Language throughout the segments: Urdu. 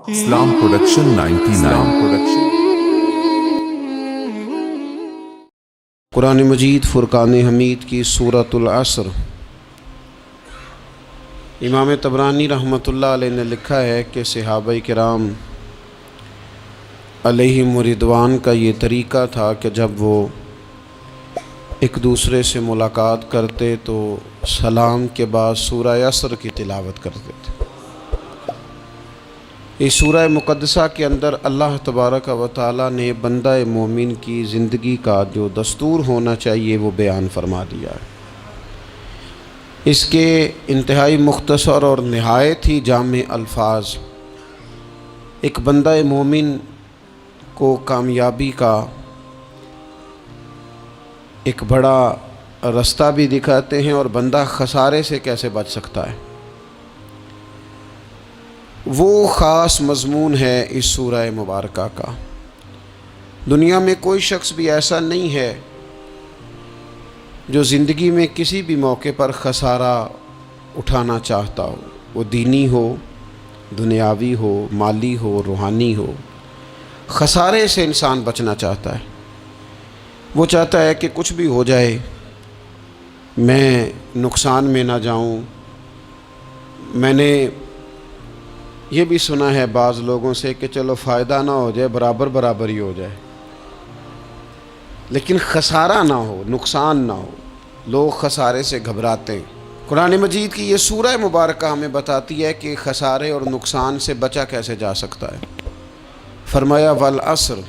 اسلام پروڈکشن 99 قرآن مجید فرقان حمید کی سورۃ العصر۔ امام طبرانی رحمۃ اللہ علیہ نے لکھا ہے کہ صحابہ کرام علیہم رضوان کا یہ طریقہ تھا کہ جب وہ ایک دوسرے سے ملاقات کرتے تو سلام کے بعد سورہ عصر کی تلاوت کرتے تھے۔ اس سورہ مقدسہ کے اندر اللہ تبارک و تعالیٰ نے بندہ مومن کی زندگی کا جو دستور ہونا چاہیے وہ بیان فرما دیا ہے۔ اس کے انتہائی مختصر اور نہایت ہی جامع الفاظ ایک بندہ مومن کو کامیابی کا ایک بڑا رستہ بھی دکھاتے ہیں اور بندہ خسارے سے کیسے بچ سکتا ہے۔ وہ خاص مضمون ہے اس سورہ مبارکہ کا۔ دنیا میں کوئی شخص بھی ایسا نہیں ہے جو زندگی میں کسی بھی موقع پر خسارہ اٹھانا چاہتا ہو، وہ دینی ہو، دنیاوی ہو، مالی ہو، روحانی ہو۔ خسارے سے انسان بچنا چاہتا ہے۔ وہ چاہتا ہے کہ کچھ بھی ہو جائے میں نقصان میں نہ جاؤں۔ میں نے یہ بھی سنا ہے بعض لوگوں سے کہ چلو فائدہ نہ ہو جائے، برابر برابر ہی ہو جائے، لیکن خسارہ نہ ہو، نقصان نہ ہو۔ لوگ خسارے سے گھبراتے ہیں۔ قرآن مجید کی یہ سورہ مبارکہ ہمیں بتاتی ہے کہ خسارے اور نقصان سے بچا کیسے جا سکتا ہے۔ فرمایا والعصر،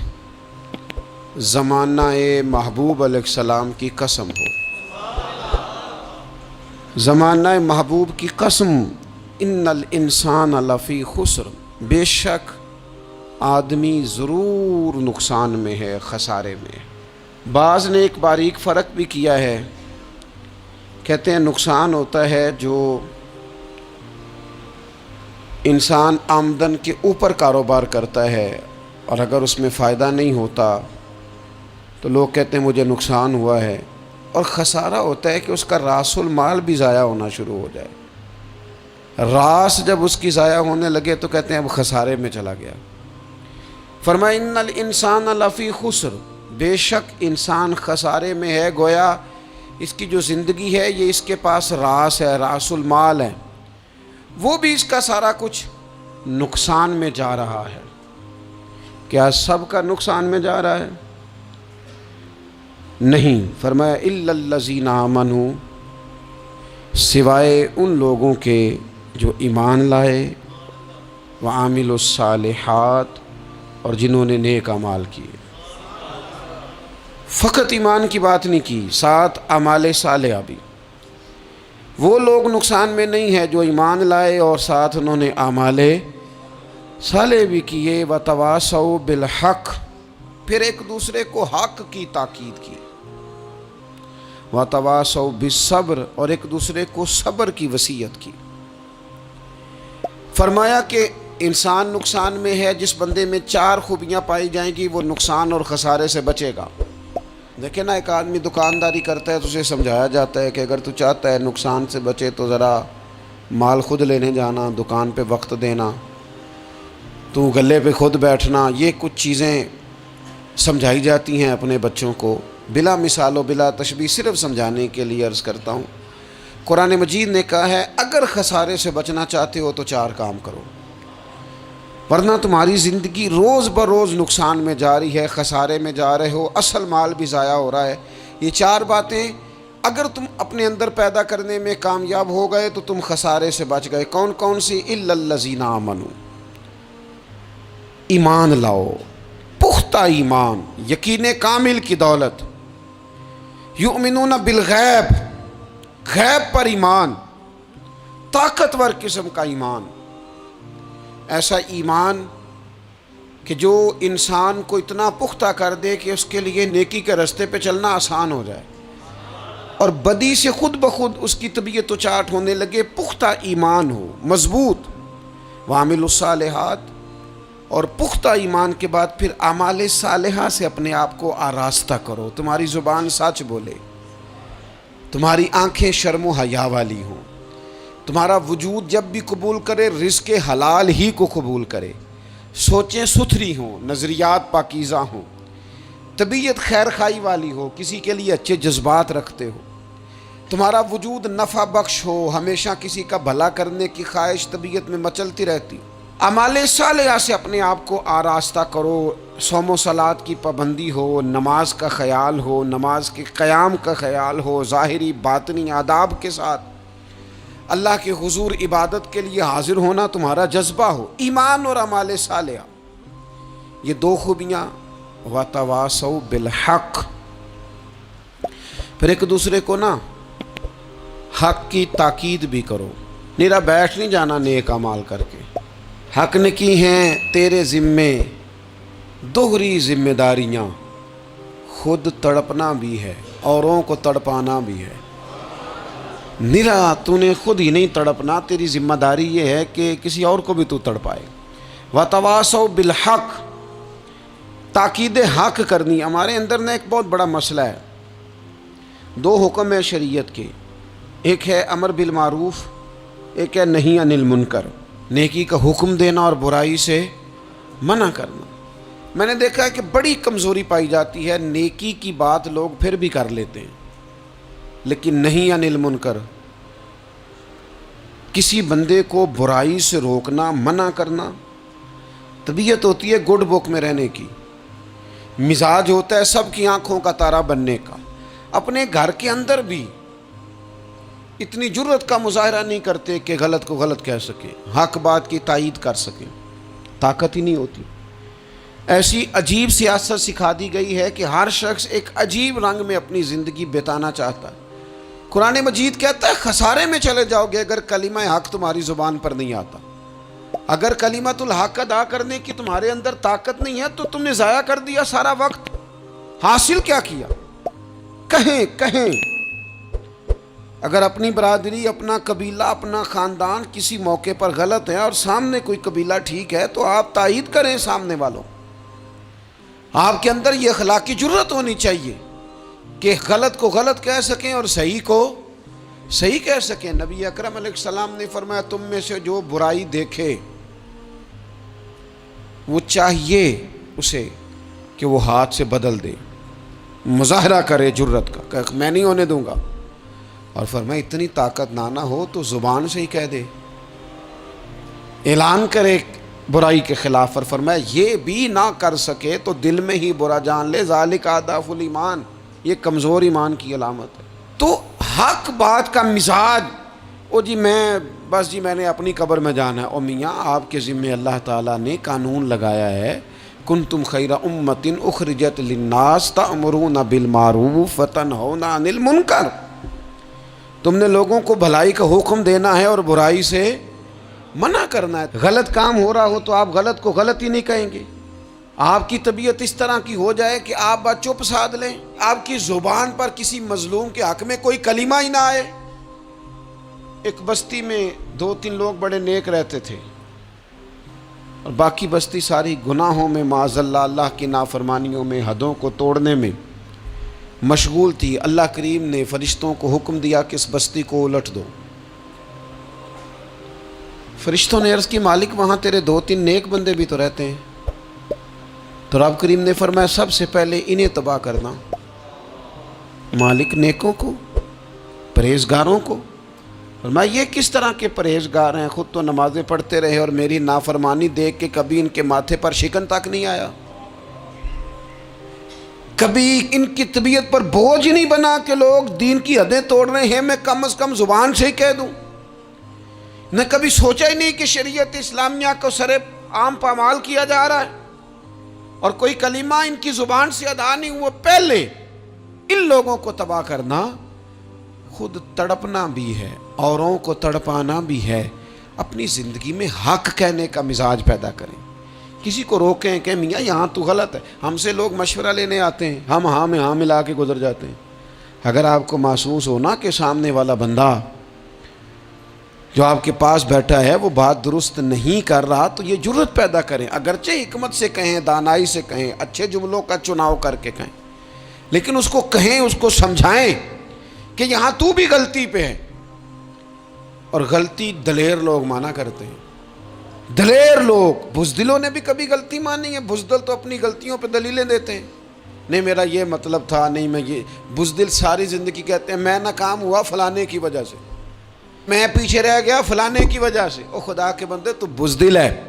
زمانہ محبوب علیہ السلام کی قسم ہو۔ زمانہ محبوب کی قسم، ان الانسان لفی خسر، بے شک آدمی ضرور نقصان میں ہے، خسارے میں ہے۔ بعض نے ایک باریک فرق بھی کیا ہے، کہتے ہیں نقصان ہوتا ہے جو انسان آمدن کے اوپر کاروبار کرتا ہے اور اگر اس میں فائدہ نہیں ہوتا تو لوگ کہتے ہیں مجھے نقصان ہوا ہے، اور خسارہ ہوتا ہے کہ اس کا راس المال بھی ضائع ہونا شروع ہو جائے۔ راس جب اس کی ضائع ہونے لگے تو کہتے ہیں اب خسارے میں چلا گیا۔ فرمایا ان الانسان لفی خسر، بے شک انسان خسارے میں ہے۔ گویا اس کی جو زندگی ہے یہ اس کے پاس راس ہے، راس المال ہے، وہ بھی اس کا سارا کچھ نقصان میں جا رہا ہے۔ کیا سب کا نقصان میں جا رہا ہے؟ نہیں۔ فرمایا الا الذین آمنوا، سوائے ان لوگوں کے جو ایمان لائے، وعاملوا الصالحات، اور جنہوں نے نیک اعمال کیے۔ فقط ایمان کی بات نہیں کی، ساتھ اعمال صالحہ بھی۔ وہ لوگ نقصان میں نہیں ہیں جو ایمان لائے اور ساتھ انہوں نے اعمال صالح بھی کیے۔ وتواصوا بالحق، پھر ایک دوسرے کو حق کی تاکید کی۔ وتواصوا بالصبر، اور ایک دوسرے کو صبر کی وصیت کی۔ فرمایا کہ انسان نقصان میں ہے جس بندے میں 4 خوبیاں پائی جائیں گی وہ نقصان اور خسارے سے بچے گا۔ دیکھیں نا، ایک آدمی دکانداری کرتا ہے تو اسے سمجھایا جاتا ہے کہ اگر تو چاہتا ہے نقصان سے بچے تو ذرا مال خود لینے جانا، دکان پہ وقت دینا، تو گلے پہ خود بیٹھنا، یہ کچھ چیزیں سمجھائی جاتی ہیں اپنے بچوں کو، بلا مثال و بلا تشبیہ، صرف سمجھانے کے لیے عرض کرتا ہوں۔ قرآن مجید نے کہا ہے اگر خسارے سے بچنا چاہتے ہو تو 4 کام کرو، ورنہ تمہاری زندگی روز بروز نقصان میں جاری ہے، خسارے میں جا رہے ہو، اصل مال بھی ضائع ہو رہا ہے۔ یہ 4 باتیں اگر تم اپنے اندر پیدا کرنے میں کامیاب ہو گئے تو تم خسارے سے بچ گئے۔ کون کون سی؟ الا الذین آمنوا، ایمان لاؤ، پختہ ایمان، یقین کامل کی دولت۔ یؤمنون بالغیب، غیب پر ایمان، طاقتور قسم کا ایمان، ایسا ایمان کہ جو انسان کو اتنا پختہ کر دے کہ اس کے لیے نیکی کے راستے پہ چلنا آسان ہو جائے اور بدی سے خود بخود اس کی طبیعت و چاٹ ہونے لگے۔ پختہ ایمان ہو، مضبوط۔ وعاملوا الصالحات، اور پختہ ایمان کے بعد پھر اعمال صالحہ سے اپنے آپ کو آراستہ کرو۔ تمہاری زبان سچ بولے، تمہاری آنکھیں شرم و حیا والی ہوں، تمہارا وجود جب بھی قبول کرے رزق حلال ہی کو قبول کرے، سوچیں ستھری ہوں، نظریات پاکیزہ ہوں، طبیعت خیر خائی والی ہو، کسی کے لیے اچھے جذبات رکھتے ہو، تمہارا وجود نفع بخش ہو، ہمیشہ کسی کا بھلا کرنے کی خواہش طبیعت میں مچلتی رہتی ہو، اعمال صالحہ سے اپنے آپ کو آراستہ کرو، صوم و صلات کی پابندی ہو، نماز کا خیال ہو، نماز کے قیام کا خیال ہو، ظاہری باطنی آداب کے ساتھ اللہ کے حضور عبادت کے لیے حاضر ہونا تمہارا جذبہ ہو، ایمان اور اعمال صالحہ، یہ دو خوبیاں، وَتَوَاصَوْا بِالْحَقِّ، پھر ایک دوسرے کو نا حق کی تاکید بھی کرو، نیرا بیٹھ نہیں جانا نیک اعمال کر کے، حق نے کی ہیں تیرے ذمے دوہری ذمہ داریاں، خود تڑپنا بھی ہے اوروں کو تڑپانا بھی ہے، نیرا تو نے خود ہی نہیں تڑپنا، تیری ذمہ داری یہ ہے کہ کسی اور کو بھی تو تڑپائے، وَتَوَاصَوْا بِالْحَقِّ، تاکید حق کرنی۔ ہمارے اندر نا ایک بہت بڑا مسئلہ ہے، دو حکم ہے شریعت کے، ایک ہے امر بالمعروف، ایک ہے نہی عن المنکر، نیکی کا حکم دینا اور برائی سے منع کرنا۔ میں نے دیکھا ہے کہ بڑی کمزوری پائی جاتی ہے، نیکی کی بات لوگ پھر بھی کر لیتے ہیں، لیکن نہی عن المنکر، کسی بندے کو برائی سے روکنا، منع کرنا، طبیعت ہوتی ہے گڈ بک میں رہنے کی، مزاج ہوتا ہے سب کی آنکھوں کا تارا بننے کا، اپنے گھر کے اندر بھی اتنی جرت کا مظاہرہ نہیں کرتے کہ غلط کو غلط کہہ سکیں، حق بات کی تائید کر سکیں، طاقت ہی نہیں ہوتی۔ ایسی عجیب سیاست سکھا دی گئی ہے کہ ہر شخص ایک عجیب رنگ میں اپنی زندگی بتانا چاہتا ہے۔ قرآن مجید کہتا ہے خسارے میں چلے جاؤ گے اگر کلمہ حق تمہاری زبان پر نہیں آتا، اگر کلمۃ الحق ادا کرنے کی تمہارے اندر طاقت نہیں ہے تو تم نے ضائع کر دیا سارا وقت، حاصل کیا کیا؟ کہیں اگر اپنی برادری، اپنا قبیلہ، اپنا خاندان کسی موقع پر غلط ہے اور سامنے کوئی قبیلہ ٹھیک ہے تو آپ تائید کریں سامنے والوں، آپ کے اندر یہ اخلاقی جرت ہونی چاہیے کہ غلط کو غلط کہہ سکیں اور صحیح کو صحیح کہہ سکیں۔ نبی اکرم علیہ السلام نے فرمایا تم میں سے جو برائی دیکھے وہ چاہیے اسے کہ وہ ہاتھ سے بدل دے، مظاہرہ کرے جرت کا کہ میں نہیں ہونے دوں گا، اور فرمایا اتنی طاقت نہ ہو تو زبان سے ہی کہہ دے، اعلان کرے برائی کے خلاف، اور فرمایا یہ بھی نہ کر سکے تو دل میں ہی برا جان لے، ذالک اضعف الایمان، یہ کمزور ایمان کی علامت ہے۔ تو حق بات کا مزاج، او جی میں نے اپنی قبر میں جانا ہے، او میاں آپ کے ذمہ اللہ تعالیٰ نے قانون لگایا ہے، کنتم خیر امۃ اخرجت للناس تأمرون بالمعروف وتنہون عن المنکر، تم نے لوگوں کو بھلائی کا حکم دینا ہے اور برائی سے منع کرنا ہے۔ غلط کام ہو رہا ہو تو آپ غلط کو غلط ہی نہیں کہیں گے، آپ کی طبیعت اس طرح کی ہو جائے کہ آپ بات چپ سادھ لیں، آپ کی زبان پر کسی مظلوم کے حق میں کوئی کلمہ ہی نہ آئے۔ ایک بستی میں 2-3 لوگ بڑے نیک رہتے تھے اور باقی بستی ساری گناہوں میں، معاذ اللہ، اللہ کی نافرمانیوں میں، حدوں کو توڑنے میں مشغول تھی۔ اللہ کریم نے فرشتوں کو حکم دیا کہ اس بستی کو الٹ دو۔ فرشتوں نے عرض کی مالک وہاں تیرے 2-3 نیک بندے بھی تو رہتے ہیں، تو رب کریم نے فرمایا سب سے پہلے انہیں تباہ کرنا، مالک نیکوں کو، پرہیزگاروں کو۔ فرمایا یہ کس طرح کے پرہیزگار ہیں، خود تو نمازیں پڑھتے رہے اور میری نافرمانی دیکھ کے کبھی ان کے ماتھے پر شکن تک نہیں آیا، کبھی ان کی طبیعت پر بوجھ نہیں بنا کہ لوگ دین کی حدیں توڑ رہے ہیں میں کم از کم زبان سے ہی کہہ دوں، نہ کبھی سوچا ہی نہیں کہ شریعت اسلامیہ کو سر عام پامال کیا جا رہا ہے اور کوئی کلمہ ان کی زبان سے ادا نہیں ہوا۔ پہلے ان لوگوں کو تباہ کرنا، خود تڑپنا بھی ہے، اوروں کو تڑپانا بھی ہے، اپنی زندگی میں حق کہنے کا مزاج پیدا کریں، کسی کو روکیں کہ میاں یہاں تو غلط ہے۔ ہم سے لوگ مشورہ لینے آتے ہیں، ہم ہاں میں ہاں ملا کے گزر جاتے ہیں۔ اگر آپ کو محسوس ہونا کہ سامنے والا بندہ جو آپ کے پاس بیٹھا ہے وہ بات درست نہیں کر رہا تو یہ جرت پیدا کریں، اگرچہ حکمت سے کہیں، دانائی سے کہیں، اچھے جملوں کا چناؤ کر کے کہیں، لیکن اس کو کہیں، اس کو سمجھائیں کہ یہاں تو بھی غلطی پہ ہے۔ اور غلطی دلیر لوگ مانا کرتے ہیں، دلیر لوگ، بزدلوں نے بھی کبھی غلطی مانی ہے؟ بزدل تو اپنی غلطیوں پہ دلیلیں دیتے ہیں، نہیں میرا یہ مطلب تھا، نہیں میں یہ. بزدل ساری زندگی کہتے ہیں میں ناکام ہوا فلانے کی وجہ سے، میں پیچھے رہ گیا فلانے کی وجہ سے. او خدا کے بندے تو بزدل ہے،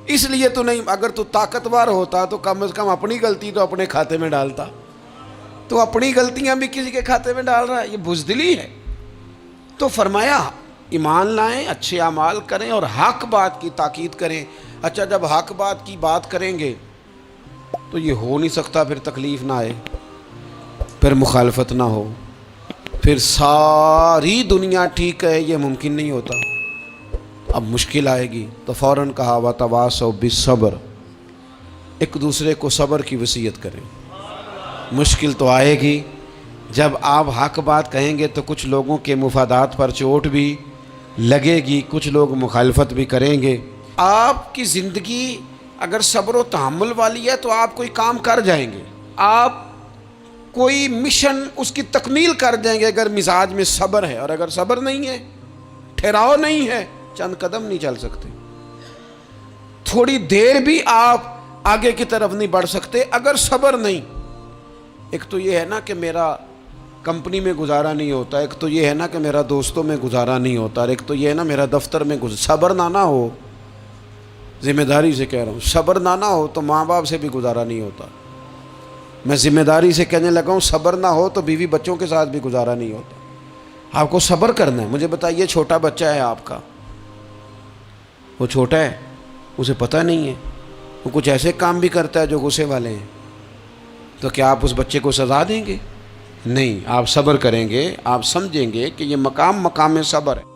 اس لیے تو نہیں. اگر تو طاقتور ہوتا تو کم از کم اپنی غلطی تو اپنے کھاتے میں ڈالتا. تو اپنی غلطیاں بھی کسی کے کھاتے میں ڈال رہا ہے، یہ بزدلی ہے. تو فرمایا ایمان لائیں، اچھے اعمال کریں اور حق بات کی تاکید کریں. اچھا جب حق بات کی بات کریں گے تو یہ ہو نہیں سکتا پھر تکلیف نہ آئے، پھر مخالفت نہ ہو، پھر ساری دنیا ٹھیک ہے، یہ ممکن نہیں ہوتا. اب مشکل آئے گی تو فوراً کہا وَتَوَاصَوْا بِالصَّبْرِ، ایک دوسرے کو صبر کی وصیت کریں. مشکل تو آئے گی، جب آپ حق بات کہیں گے تو کچھ لوگوں کے مفادات پر چوٹ بھی لگے گی، کچھ لوگ مخالفت بھی کریں گے. آپ کی زندگی اگر صبر و تحمل والی ہے تو آپ کوئی کام کر جائیں گے، آپ کوئی مشن اس کی تکمیل کر جائیں گے اگر مزاج میں صبر ہے. اور اگر صبر نہیں ہے، ٹھہراؤ نہیں ہے، چند قدم نہیں چل سکتے، تھوڑی دیر بھی آپ آگے کی طرف نہیں بڑھ سکتے اگر صبر نہیں. ایک تو یہ ہے نا کہ میرا کمپنی میں گزارا نہیں ہوتا، ایک تو یہ ہے نا کہ میرا دوستوں میں گزارا نہیں ہوتا، اور ایک تو یہ ہے نا میرا دفتر میں صبر نہ ہو. ذمہ داری سے کہہ رہا ہوں، صبر نہ ہو تو ماں باپ سے بھی گزارا نہیں ہوتا. میں ذمہ داری سے کہنے لگا ہوں صبر نہ ہو تو بیوی بچوں کے ساتھ بھی گزارا نہیں ہوتا. آپ کو صبر کرنا ہے. مجھے بتائیے چھوٹا بچہ ہے آپ کا، وہ چھوٹا ہے، اسے پتہ نہیں ہے، وہ کچھ ایسے کام بھی کرتا ہے جو غصے والے ہیں، تو کیا آپ اس بچے کو سزا دیں گے؟ نہیں، آپ صبر کریں گے، آپ سمجھیں گے کہ یہ مقام صبر ہے.